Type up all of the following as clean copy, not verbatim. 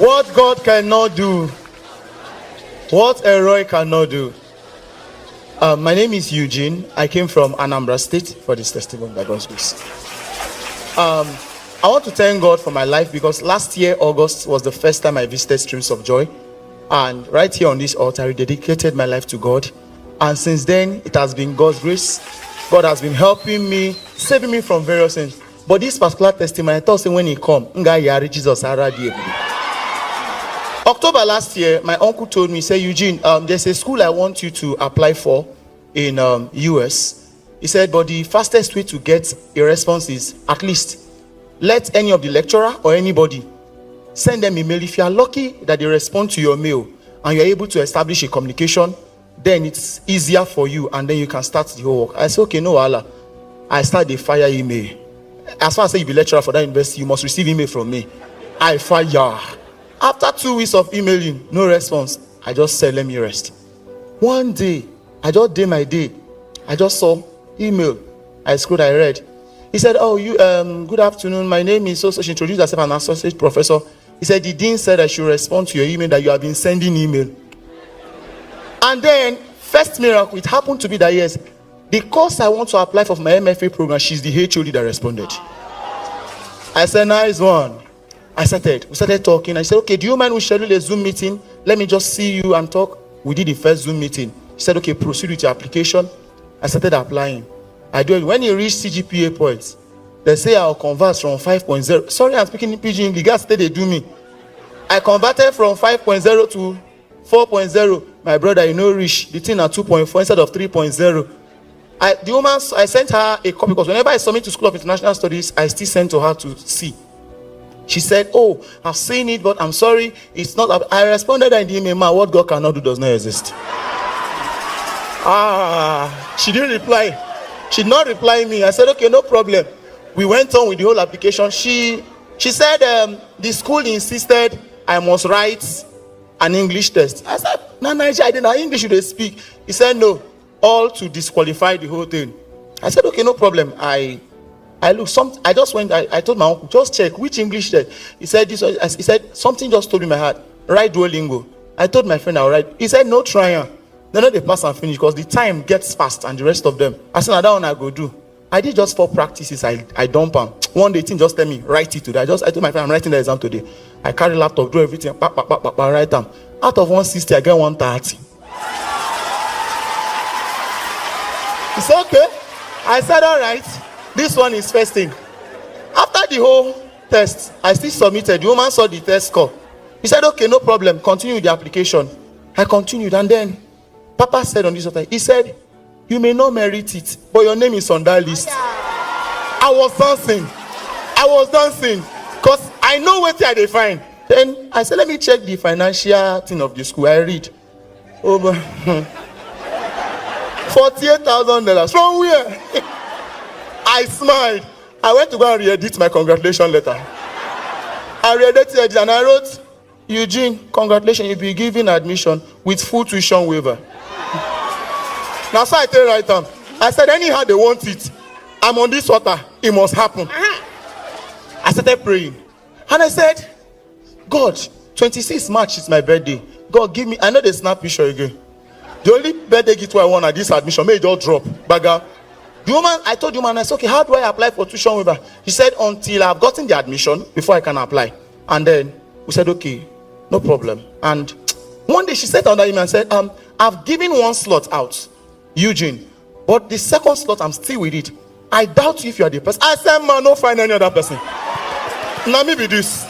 What God cannot do, what a Roy cannot do. My name is Eugene. I came from Anambra State for this testimony by God's grace. I want to thank God for my life because last year, August, was the first time I visited Streams of Joy. And right here on this altar, I dedicated my life to God. And since then, it has been God's grace. God has been helping me, saving me from various things. But this particular testimony, I thought when he come, Jesus. October last year, my uncle told me, say, Eugene, there's a school I want you to apply for in US. He said, but the fastest way to get a response is at least let any of the lecturer or anybody send them a mail. If you are lucky that they respond to your mail and you're able to establish a communication, then it's easier for you and then you can start the whole work. I said, okay, no, Allah. I start the fire email. As far as you be lecturer for that university, you must receive email from me. I fire. After 2 weeks of emailing, no response. I just said, let me rest. One day, I just did my day. I just saw email. I scrolled, I read. He said, oh, you, good afternoon. My name is so. She introduced herself as an associate professor. He said, the dean said I should respond to your email that you have been sending email. And then, first miracle, it happened to be that yes, the course I want to apply for my MFA program, she's the HOD that responded. I said, nice one. We started talking. I said, okay, do you mind we schedule a Zoom meeting? Let me just see you and talk. We did the first Zoom meeting. He said, okay, proceed with your application. I started applying. I do it. When you reach CGPA points, they say I'll convert from 5.0. Sorry, I'm speaking in PG. The guys say they do me. I converted from 5.0 to 4.0. My brother, reach the thing at 2.4 instead of 3.0. I sent her a copy because whenever I submit to School of International Studies, I still send to her to see. She said, oh, I've seen it, but I'm sorry, it's not. I responded in the email, what God cannot do does not exist. She didn't reply. She did not reply me. I said, okay, no problem. We went on with the whole application. She said the school insisted I must write an English test. I said, no, I didn't know English should speak. He said, no, all to disqualify the whole thing. I said, okay, no problem. I told my uncle, just check which English test. He said, he said, something just told me in my heart, write Duolingo. I told my friend I'll write. He said, no, try. Then they pass and finish because the time gets fast and the rest of them. I said, that one I go do. I did just 4 practices. I dump them. One day, thing just tell me, write it today. I told my friend, I'm writing the exam today. I carry laptop, do everything, write them. Out of 160, I get 130. He said, okay. I said, all right. This one is first thing. After the whole test, I still submitted. The woman saw the test score. He said, okay, no problem. Continue with the application. I continued. And then, Papa said on this other, he said, you may not merit it, but your name is on that list. I was dancing. Because I know what I define. Then I said, let me check the financial thing of the school. I read. Over $48,000. From where? I smiled. I went to go and re-edit my congratulation letter. I re-edited it and I wrote, Eugene, congratulations, you'll be given admission with full tuition waiver. Now, so I tell you right now, I said, anyhow they want it, I'm on this water, it must happen. I started praying. And I said, God, 26 March is my birthday. God, give me, I know they snap picture again. The only birthday gift I want at this admission, may it all drop. Baga. The woman, I told the woman, I said, okay, how do I apply for tuition waiver? She said, until I've gotten the admission, before I can apply. And then we said, okay, no problem. And one day she said on that email and said, I've given one slot out, Eugene, but the second slot, I'm still with it. I doubt if you are the person. I said, man, no find any other person. Now me be this.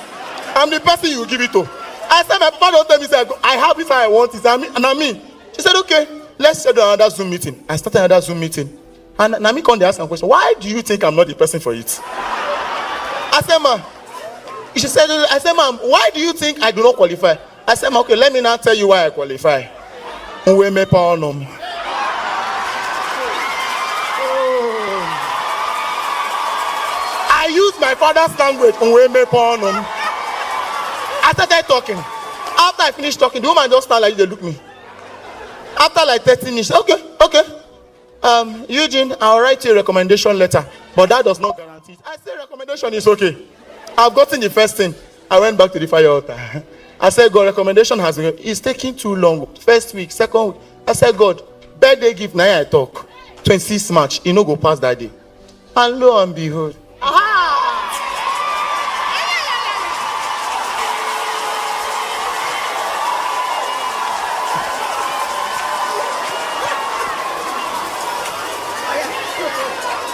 I'm the person you give it to. I said, my papa don't tell me, say, I have it I want it. And I mean, she said, okay, let's set another Zoom meeting. I started another Zoom meeting. And Nami come there ask a question. Why do you think I'm not the person for it? I said, ma'am. She said, I said, ma'am, why do you think I do not qualify? I said, ma'am, okay, let me now tell you why I qualify. I used my father's language. I started talking. After I finished talking, the woman just started like, they look me. After like 30 minutes, okay. Eugene, I'll write you a recommendation letter, but that does not guarantee it. I say recommendation is okay. I've gotten the first thing. I went back to the fire altar. I said, God, recommendation has been, it's taking too long. First week, second week. I said, God, birthday gift, now I talk. 26 March, you know, go past that day. And lo and behold.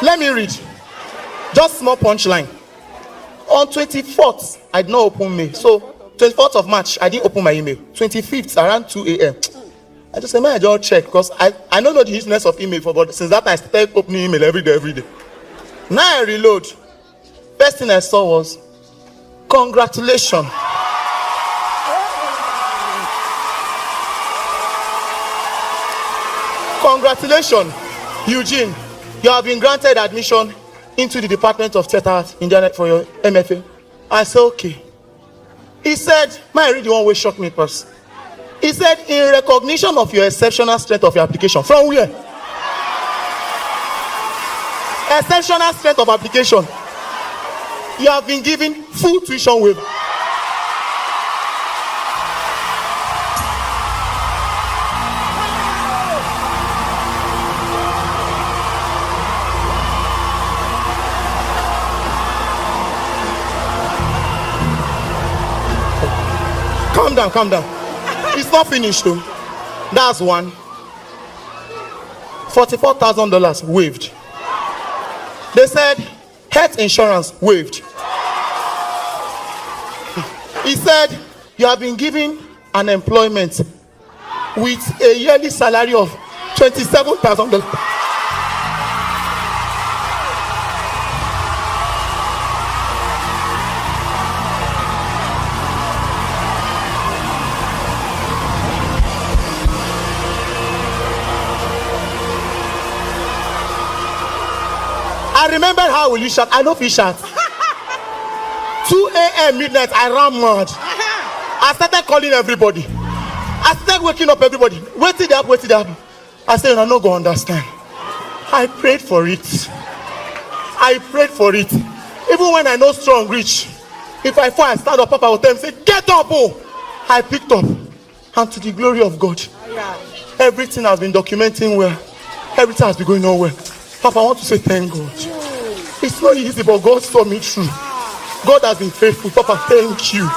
Let me read. Just small punchline. On 24th, I did not open mail. So 24th of March, I didn't open my email. 25th, around 2 a.m. I just said, man, I just check because I don't know the useless of email for, but since that I started opening email every day. Now I reload. First thing I saw was, congratulations. Congratulations, Eugene. You have been granted admission into the Department of Theatre Arts India for your MFA. I said, okay. He said, may I read the one way shocked me first? He said, in recognition of your exceptional strength of your application. From where? Exceptional strength of application. You have been given full tuition waiver. Calm down. It's not finished though. That's one. $44,000 waived. They said health insurance waived. He said you have been given an employment with a yearly salary of $27,000. I remember how will you shout? I know fish shout. 2 a.m. midnight, I ran mad. I started calling everybody. I started waking up everybody. Wait till they happen. I said, you're not going to understand. I prayed for it. Even when I know strong reach, if I fall, I stand up, Papa will tell me, say, get up, oh. I picked up. And to the glory of God, everything has been documenting well. Everything has been going on well. Papa, I want to say thank God. It's not easy, but God saw me through. God has been faithful. Papa, thank you.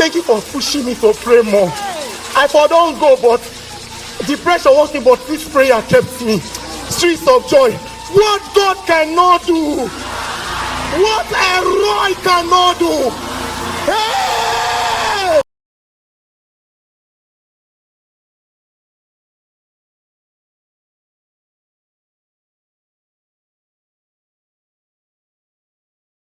Thank you for pushing me to pray more. I don't go, but depression was me, but this prayer kept me. Streets of joy. What God cannot do. What a Roy cannot do. Hey!